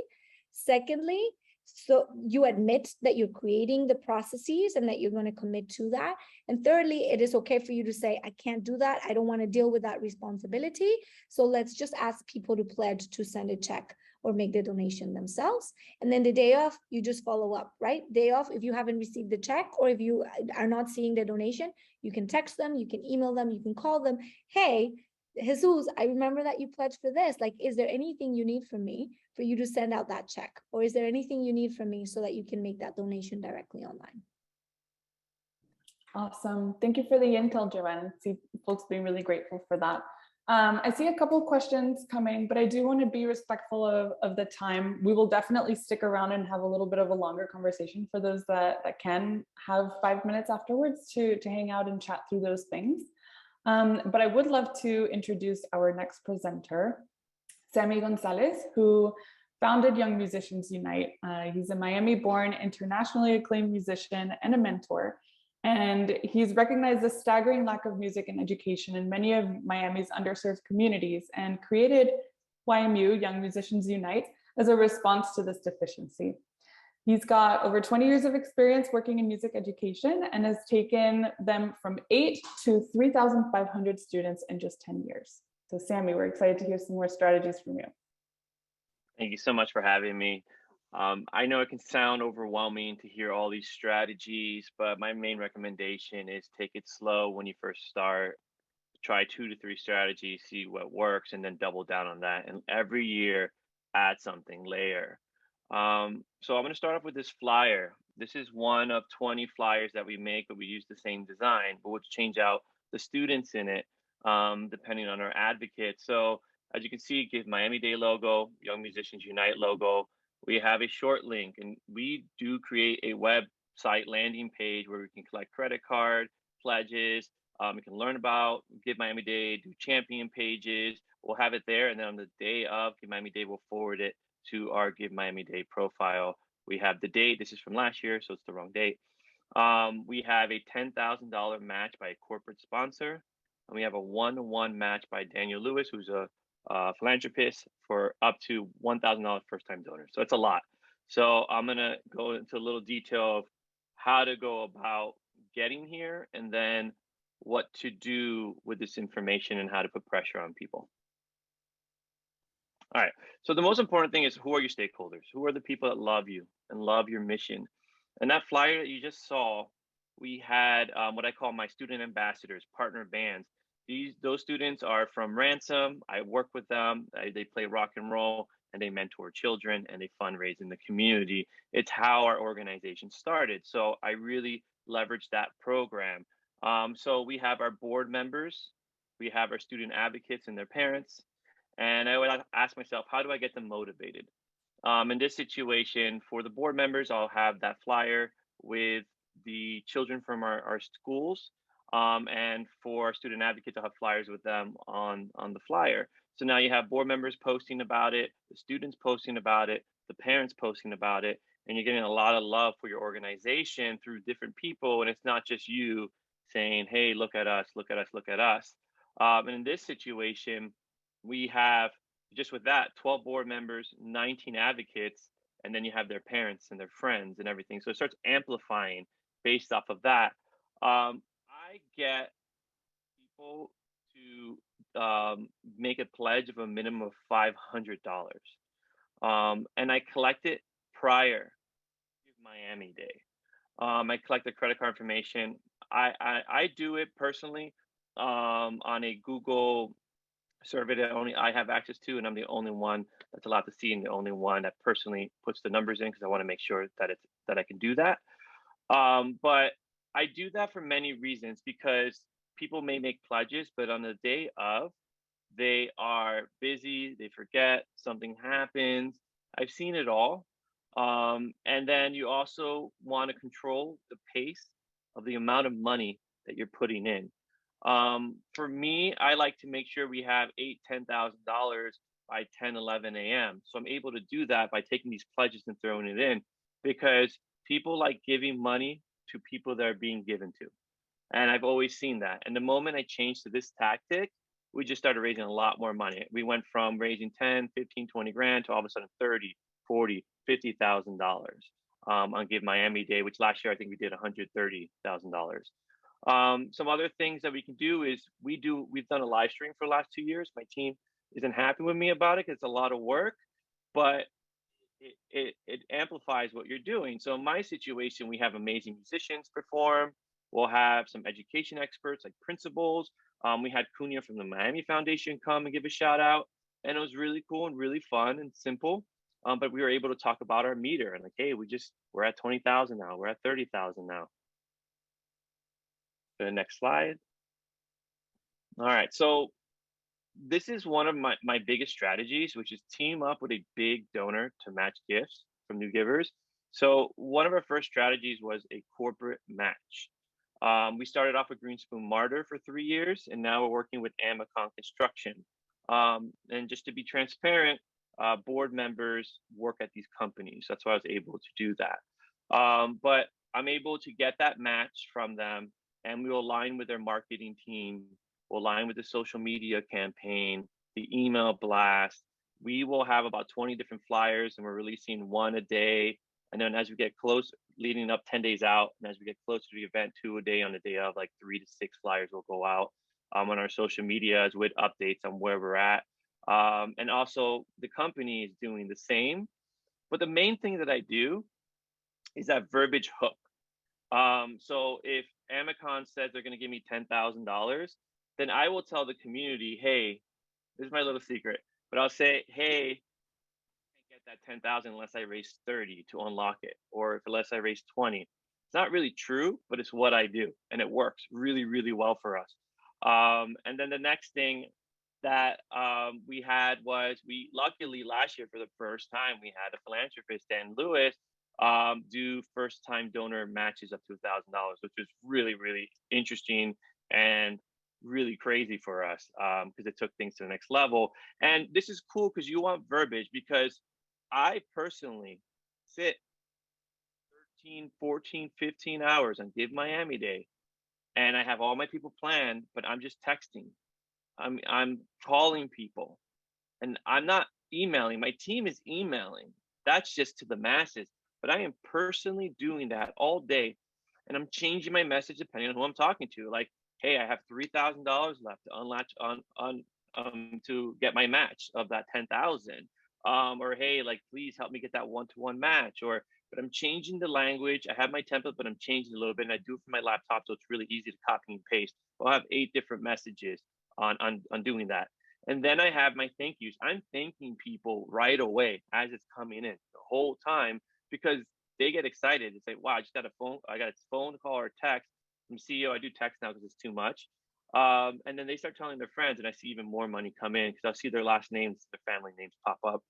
Secondly, so you admit that you're creating the processes and that you're going to commit to that. And thirdly, it is okay for you to say, I can't do that. I don't want to deal with that responsibility. So let's just ask people to pledge to send a check or make the donation themselves. And then the day off, you just follow up, right? Day off, if you haven't received the check or if you are not seeing the donation, you can text them, you can email them, you can call them. Hey, Jesus, I remember that you pledged for this. Like, is there anything you need from me for you to send out that check? Or is there anything you need from me so that you can make that donation directly online? Awesome. Thank you for the intel, Joanne. See folks being really grateful for that. I see a couple questions coming, but I do want to be respectful of the time. We will definitely stick around and have a little bit of a longer conversation for those that can have 5 minutes afterwards to hang out and chat through those things. But I would love to introduce our next presenter, Sammy Gonzalez, who founded Young Musicians Unite. He's a Miami-born, internationally acclaimed musician and a mentor. And he's recognized the staggering lack of music and education in many of Miami's underserved communities and created YMU, Young Musicians Unite, as a response to this deficiency. He's got over 20 years of experience working in music education and has taken them from 8 to 3,500 students in just 10 years. So Sammy, we're excited to hear some more strategies from you. Thank you so much for having me. I know it can sound overwhelming to hear all these strategies, but my main recommendation is take it slow when you first start. Try 2 to 3 strategies, see what works, and then double down on that. And every year, add something, layer. So I'm going to start off with this flyer. This is one of 20 flyers that we make, but we use the same design, but we'll change out the students in it, depending on our advocates. So as you can see, Give Miami Day logo, Young Musicians Unite logo. We have a short link, and we do create a website landing page where we can collect credit card pledges. We can learn about Give Miami Day, do champion pages. We'll have it there, and then on the day of Give Miami Day, we'll forward it to our Give Miami Day profile. We have the date. This is from last year, so it's the wrong date. We have a $10,000 match by a corporate sponsor, and we have a 1-to-1 match by Daniel Lewis, who's a philanthropist, for up to $1,000 first-time donors. So it's a lot. So I'm gonna go into a little detail of how to go about getting here, and then what to do with this information and how to put pressure on people. All right. So the most important thing is, who are your stakeholders? Who are the people that love you and love your mission? And that flyer that you just saw, we had what I call my student ambassadors, partner bands. Those students are from Ransom. I work with them. They play rock and roll, and they mentor children, and they fundraise in the community. It's how our organization started. So I really leveraged that program. So we have our board members, we have our student advocates and their parents. And I would ask myself, how do I get them motivated? In this situation, for the board members, I'll have that flyer with the children from our schools. And for student advocates, I'll have flyers with them on the flyer. So now you have board members posting about it, the students posting about it, the parents posting about it, and you're getting a lot of love for your organization through different people. And it's not just you saying, hey, look at us, look at us, look at us. And in this situation, we have, just with that, 12 board members, 19 advocates, and then you have their parents and their friends and everything. So it starts amplifying based off of that. I get people to make a pledge of a minimum of $500. And I collect it prior to Miami Day. I collect the credit card information. I do it personally on a Google survey that only I have access to, and I'm the only one that's allowed to see, and the only one that personally puts the numbers in, because I want to make sure that I can do that. But I do that for many reasons, because people may make pledges, but on the day of, they are busy, they forget, something happens. I've seen it all. And then you also want to control the pace of the amount of money that you're putting in. For me, I like to make sure we have $10,000 by 10, 11 a.m. So I'm able to do that by taking these pledges and throwing it in, because people like giving money to people that are being given to. And I've always seen that. And the moment I changed to this tactic, we just started raising a lot more money. We went from raising 10, 15, 20 grand to all of a sudden 30, 40, $50,000 on Give Miami Day, which last year I think we did $130,000. Some other things that we can do is we've done a live stream for the last 2 years. My team isn't happy with me about it because it's a lot of work. but it amplifies what you're doing. So in my situation, we have amazing musicians perform. We'll have some education experts like principals. We had Cunha from the Miami Foundation come and give a shout out, and it was really cool and really fun and simple. But we were able to talk about our meter and like, hey, we're at 20,000 now. We're at 30,000 now. The next slide. All right, so this is one of my biggest strategies, which is team up with a big donor to match gifts from new givers. So one of our first strategies was a corporate match. We started off with Greenspoon Martyr for 3 years, and now we're working with Amacon Construction. And just to be transparent, board members work at these companies. That's why I was able to do that. But I'm able to get that match from them, and we will align with their marketing team. We'll align with the social media campaign, the email blast. We will have about 20 different flyers, and we're releasing one a day. And then as we get close, leading up 10 days out, and as we get closer to the event, 2 a day on the day of, like 3 to 6 flyers will go out on our social medias with updates on where we're at. And also the company is doing the same. But the main thing that I do is that verbiage hook. So if Amacon says they're going to give me $10,000, then I will tell the community, hey, this is my little secret, but I'll say, hey, I can't get that 10,000 unless I raise 30 to unlock it, or unless I raise 20. It's not really true, but it's what I do, and it works really, really well for us. And then the next thing that we had was, we luckily last year for the first time, we had a philanthropist, Dan Lewis, do first time donor matches up to $1,000, which was really, really interesting and really crazy for us, because it took things to the next level. And this is cool because you want verbiage, because I personally sit 13, 14, 15 hours on Give Miami Day, and I have all my people planned, but I'm just texting. I'm calling people, and I'm not emailing. My team is emailing. That's just to the masses, but I am personally doing that all day, and I'm changing my message depending on who I'm talking to. Like, hey, I have $3,000 left to unlatch to get my match of that 10,000. Or hey, like, please help me get that one-to-one match. But I'm changing the language. I have my template, but I'm changing a little bit, and I do it from my laptop, so it's really easy to copy and paste. I'll have 8 different messages on doing that. And then I have my thank yous. I'm thanking people right away as it's coming in the whole time, because they get excited. They say, wow, I got a phone call or text from CEO. I do text now because it's too much. And then they start telling their friends, and I see even more money come in because I'll see their last names, their family names pop up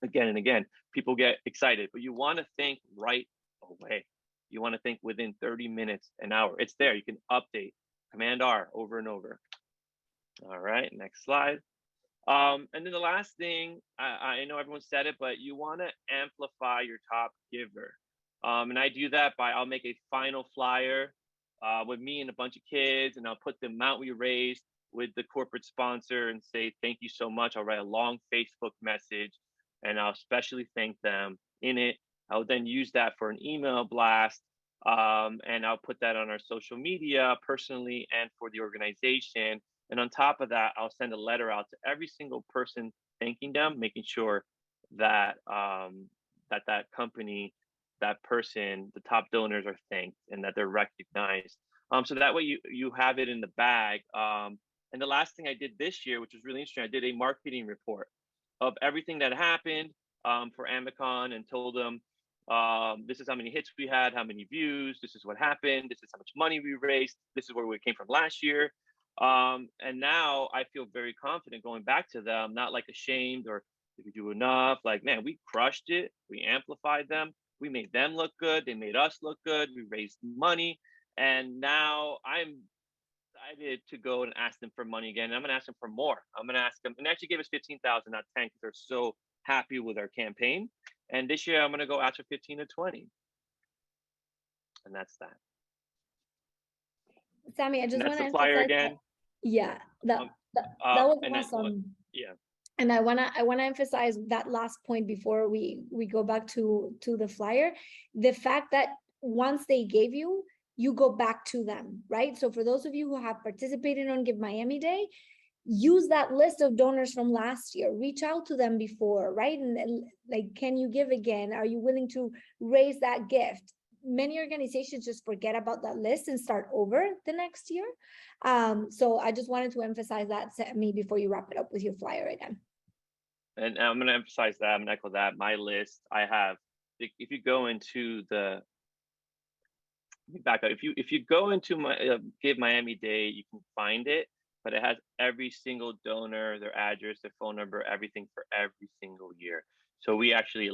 again and again. People get excited, but you want to thank right away. You want to think within 30 minutes, an hour. It's there. You can update, Command R over and over. All right, next slide. And then the last thing, I know everyone said it, but you want to amplify your top giver. And I do that by, I'll make a final flyer with me and a bunch of kids, and I'll put the amount we raised with the corporate sponsor and say, thank you so much. I'll write a long Facebook message, and I'll especially thank them in it. I'll then use that for an email blast, and I'll put that on our social media personally and for the organization. And on top of that, I'll send a letter out to every single person thanking them, making sure that that company, that person, the top donors are thanked and that they're recognized. So that way you have it in the bag. And the last thing I did this year, which was really interesting, I did a marketing report of everything that happened for Amacon, and told them, this is how many hits we had, how many views, this is what happened, this is how much money we raised, this is where we came from last year. And now I feel very confident going back to them, not like ashamed or did we do enough? Like, man, we crushed it. We amplified them. We made them look good. They made us look good. We raised money. And now I'm excited to go and ask them for money again. And I'm going to ask them for more. I'm going to ask them, and they actually gave us 15,000, not 10, because they're so happy with our campaign. And this year I'm going to go ask for 15 to 20. And that's that. Sammy, I just want to the flyer again. Yeah, that was awesome. Yeah. And I wanna emphasize that last point before we go back to the flyer, the fact that once they gave you go back to them, right? So for those of you who have participated on Give Miami Day, use that list of donors from last year, reach out to them before, right? And like, can you give again? Are you willing to raise that gift? Many organizations just forget about that list and start over the next year. So I just wanted to emphasize that, Sammy, before you wrap it up with your flyer again. And I'm going to emphasize that. I'm going to echo that. My list, I have, if you go into the, back up, if you go into my Give Miami Day, you can find it, but it has every single donor, their address, their phone number, everything for every single year. So we actually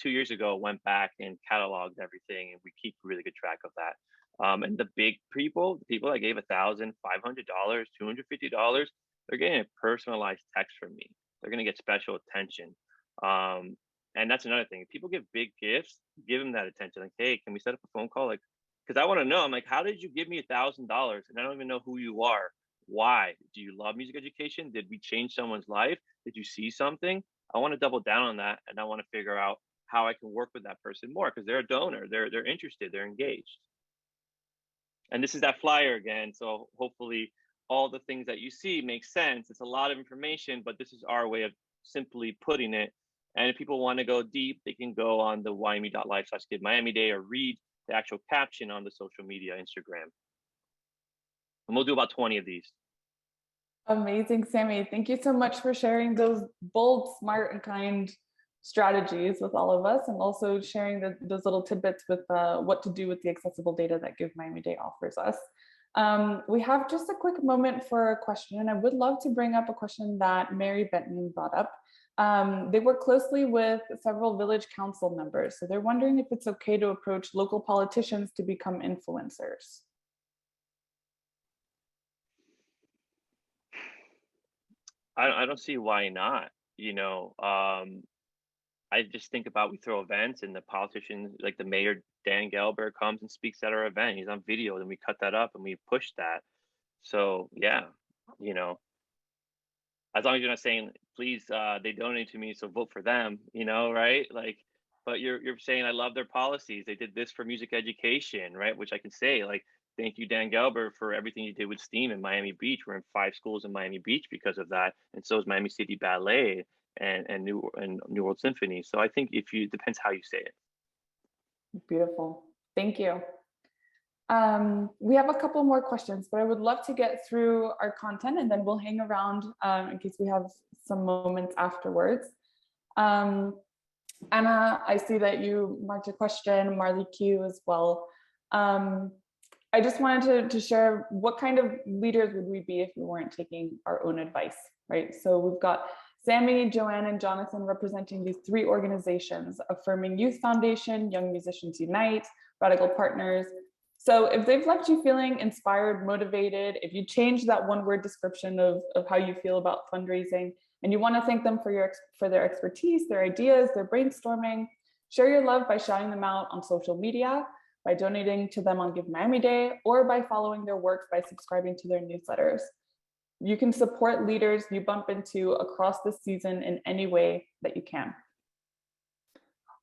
2 years ago went back and cataloged everything, and we keep really good track of that. And the big people, the people that gave $1,000, $500, $250, they're getting a personalized text from me. They're going to get special attention. And that's another thing. If people give big gifts, give them that attention. Like, hey, can we set up a phone call? Like, because I want to know. I'm like, how did you give me $1,000? And I don't even know who you are. Why? Do you love music education? Did we change someone's life? Did you see something? I want to double down on that, and I want to figure out how I can work with that person more, because they're a donor. They're interested. They're engaged. And this is that flyer again. So hopefully all the things that you see make sense. It's a lot of information, but this is our way of simply putting it. And if people want to go deep, they can go on the YME.live/Give Miami Day or read the actual caption on the social media, Instagram. And we'll do about 20 of these. Amazing, Sammy. Thank you so much for sharing those bold, smart, and kind strategies with all of us, and also sharing those little tidbits with what to do with the accessible data that Give Miami Day offers us. We have just a quick moment for a question, and I would love to bring up a question that Mary Benton brought up. They work closely with several village council members, so they're wondering if it's okay to approach local politicians to become influencers. I don't see why not. I just think about, we throw events and the politicians, like the mayor, Dan Gelber, comes and speaks at our event. He's on video, and we cut that up and we push that. So yeah, as long as you're not saying, please, they donate to me, so vote for them, right? Like, but you're saying, I love their policies. They did this for music education, right? Which I can say, like, thank you, Dan Gelber, for everything you did with STEAM in Miami Beach. We're in 5 schools in Miami Beach because of that. And so is Miami City Ballet and New World Symphony. So I think depends how you say it. Beautiful. Thank you. We have a couple more questions, but I would love to get through our content, and then we'll hang around in case we have some moments afterwards. Anna, I see that you marked a question, Marley Q as well. I just wanted to share, what kind of leaders would we be if we weren't taking our own advice, right? So we've got Sammy, Joanne, and Jonathan representing these 3 organizations: Affirming Youth Foundation, Young Musicians Unite, Radical Partners. So if they've left you feeling inspired, motivated, if you change that one-word description of how you feel about fundraising, and you want to thank them for their expertise, their ideas, their brainstorming, share your love by shouting them out on social media, by donating to them on Give Miami Day, or by following their work by subscribing to their newsletters. You can support leaders you bump into across the season in any way that you can.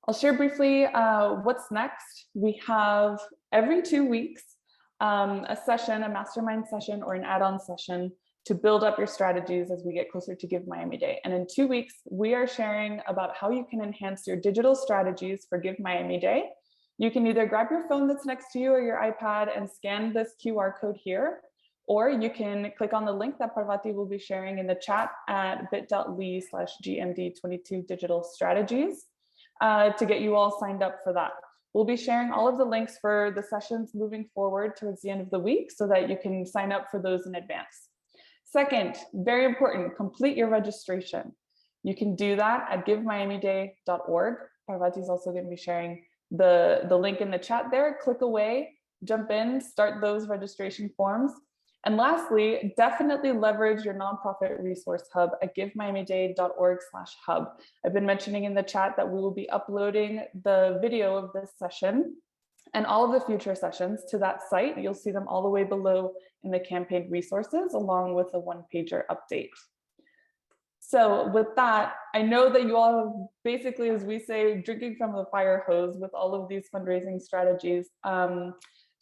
I'll share briefly what's next. We have every 2 weeks a session, a mastermind session or an add-on session to build up your strategies as we get closer to Give Miami Day. And in 2 weeks, we are sharing about how you can enhance your digital strategies for Give Miami Day. You can either grab your phone that's next to you or your iPad and scan this QR code here, or you can click on the link that Parvati will be sharing in the chat at bit.ly/GMD22 digital strategies to get you all signed up for that. We'll be sharing all of the links for the sessions moving forward towards the end of the week so that you can sign up for those in advance. Second, very important, complete your registration. You can do that at givemiamiday.org. Parvati is also going to be sharing the link in the chat there. Click away, jump in, start those registration forms. And lastly, definitely leverage your nonprofit resource hub at givemiamiday.org/hub. I've been mentioning in the chat that we will be uploading the video of this session and all of the future sessions to that site. You'll see them all the way below in the campaign resources, along with a 1-pager update. So with that, I know that you all have basically, as we say, drinking from the fire hose with all of these fundraising strategies.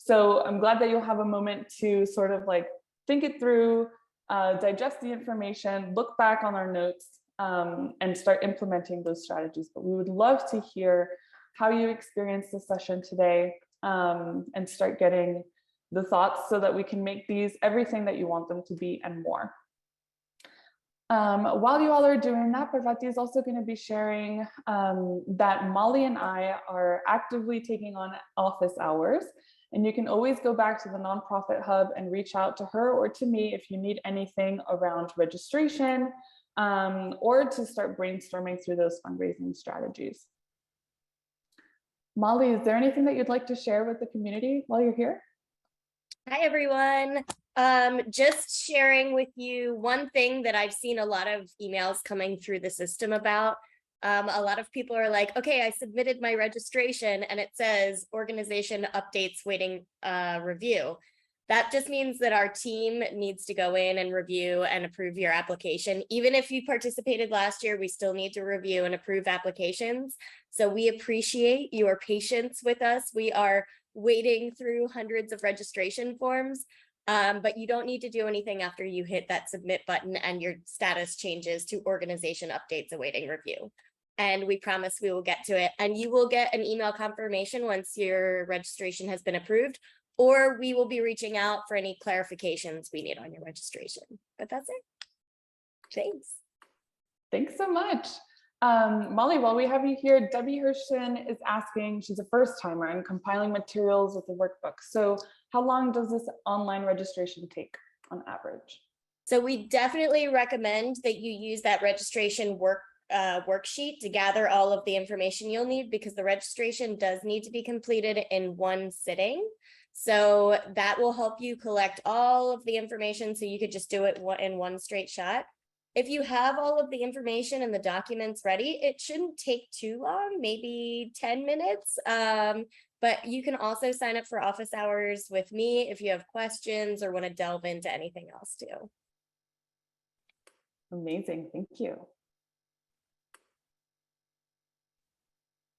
So I'm glad that you'll have a moment to sort of like think it through, digest the information, look back on our notes, and start implementing those strategies. But we would love to hear how you experienced the session today, and start getting the thoughts so that we can make these everything that you want them to be and more. While you all are doing that, Parvati is also going to be sharing that Molly and I are actively taking on office hours, and you can always go back to the Nonprofit Hub and reach out to her or to me if you need anything around registration, or to start brainstorming through those fundraising strategies. Molly, is there anything that you'd like to share with the community while you're here? Hi, everyone. Just sharing with you one thing that I've seen a lot of emails coming through the system about. A lot of people are like, okay, I submitted my registration and it says organization updates waiting review. That just means that our team needs to go in and review and approve your application. Even if you participated last year, we still need to review and approve applications. So we appreciate your patience with us. We are wading through hundreds of registration forms, but you don't need to do anything after you hit that submit button and your status changes to organization updates awaiting review. And we promise we will get to it. And you will get an email confirmation once your registration has been approved, or we will be reaching out for any clarifications we need on your registration. But that's it. Thanks. Thanks so much. Molly, while we have you here, Debbie Hirschton is asking, she's a first timer and compiling materials with the workbook. So how long does this online registration take on average? So we definitely recommend that you use that registration worksheet to gather all of the information you'll need, because the registration does need to be completed in one sitting. So that will help you collect all of the information so you could just do it in one straight shot. If you have all of the information and the documents ready, it shouldn't take too long, maybe 10 minutes. But you can also sign up for office hours with me if you have questions or want to delve into anything else too. Amazing, thank you.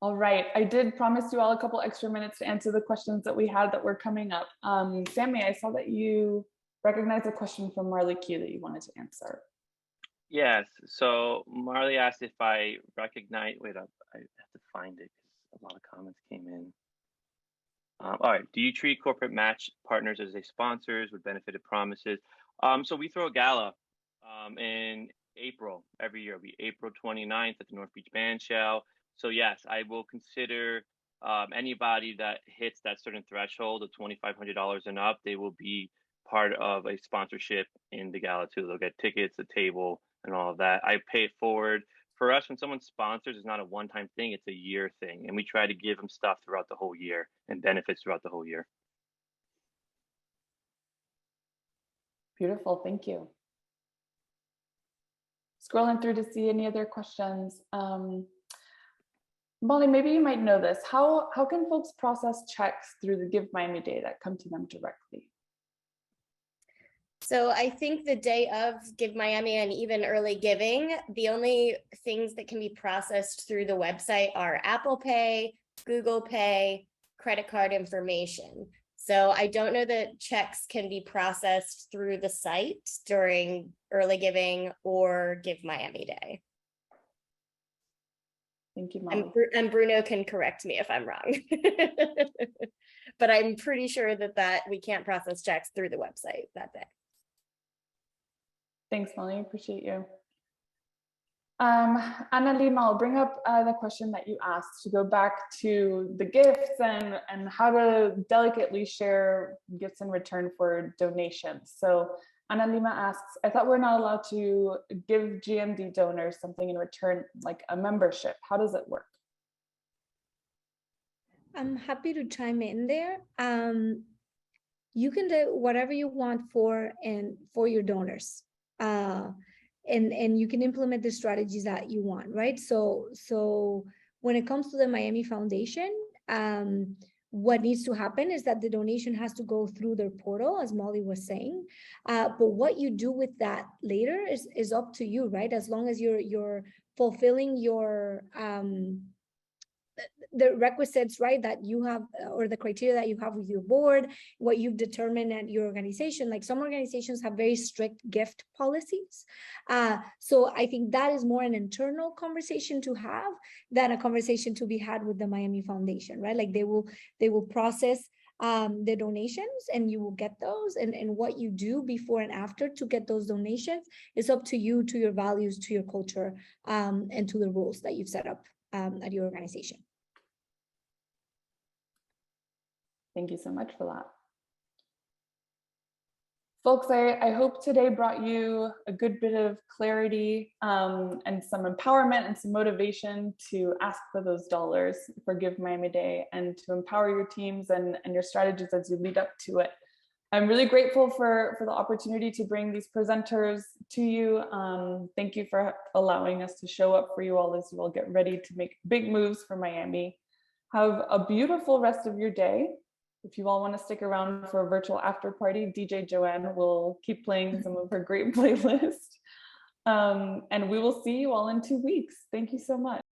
All right, I did promise you all a couple extra minutes to answer the questions that we had that were coming up. Sammy, I saw that you recognized a question from Marley Q that you wanted to answer. Yes. So Marley asked if I recognize, wait up, I have to find it because a lot of comments came in. All right. Do you treat corporate match partners as sponsors with benefited promises? So we throw a gala in April every year. It'll be April 29th at the North Beach Band Shell. So yes, I will consider anybody that hits that certain threshold of $2,500 and up, they will be part of a sponsorship in the gala too. They'll get tickets, a table, and all of that. I pay it forward. For us, when someone sponsors, it's not a one-time thing, it's a year thing. And we try to give them stuff throughout the whole year and benefits throughout the whole year. Beautiful, thank you. Scrolling through to see any other questions. Molly, maybe you might know this. How can folks process checks through the Give Miami Day that come to them directly? So I think the day of Give Miami and even early giving, the only things that can be processed through the website are Apple Pay, Google Pay, credit card information. So I don't know that checks can be processed through the site during early giving or Give Miami Day. Thank you, Molly. And Bruno can correct me if I'm wrong. But I'm pretty sure that we can't process checks through the website that day. Thanks, Molly. I appreciate you. Anna Lima, I'll bring up the question that you asked to go back to the gifts and how to delicately share gifts in return for donations. So Anna Lima asks, I thought we're not allowed to give GMD donors something in return, like a membership. How does it work? I'm happy to chime in there. You can do whatever you want for your donors. And you can implement the strategies that you want, right? So when it comes to the Miami Foundation, what needs to happen is that the donation has to go through their portal, as Molly was saying. But what you do with that later is up to you, right? As long as you're fulfilling your the requisites, right, that you have, or the criteria that you have with your board, what you've determined at your organization. Like some organizations have very strict gift policies. So I think that is more an internal conversation to have than a conversation to be had with the Miami Foundation, right? Like they will process the donations and you will get those, and what you do before and after to get those donations is up to you, to your values, to your culture, and to the rules that you've set up at your organization. Thank you so much for that. Folks, I hope today brought you a good bit of clarity and some empowerment and some motivation to ask for those dollars for Give Miami Day and to empower your teams and your strategies as you lead up to it. I'm really grateful for the opportunity to bring these presenters to you. Thank you for allowing us to show up for you all as you all get ready to make big moves for Miami. Have a beautiful rest of your day. If you all want to stick around for a virtual after party, DJ Joanne will keep playing some of her great playlist. And we will see you all in 2 weeks. Thank you so much.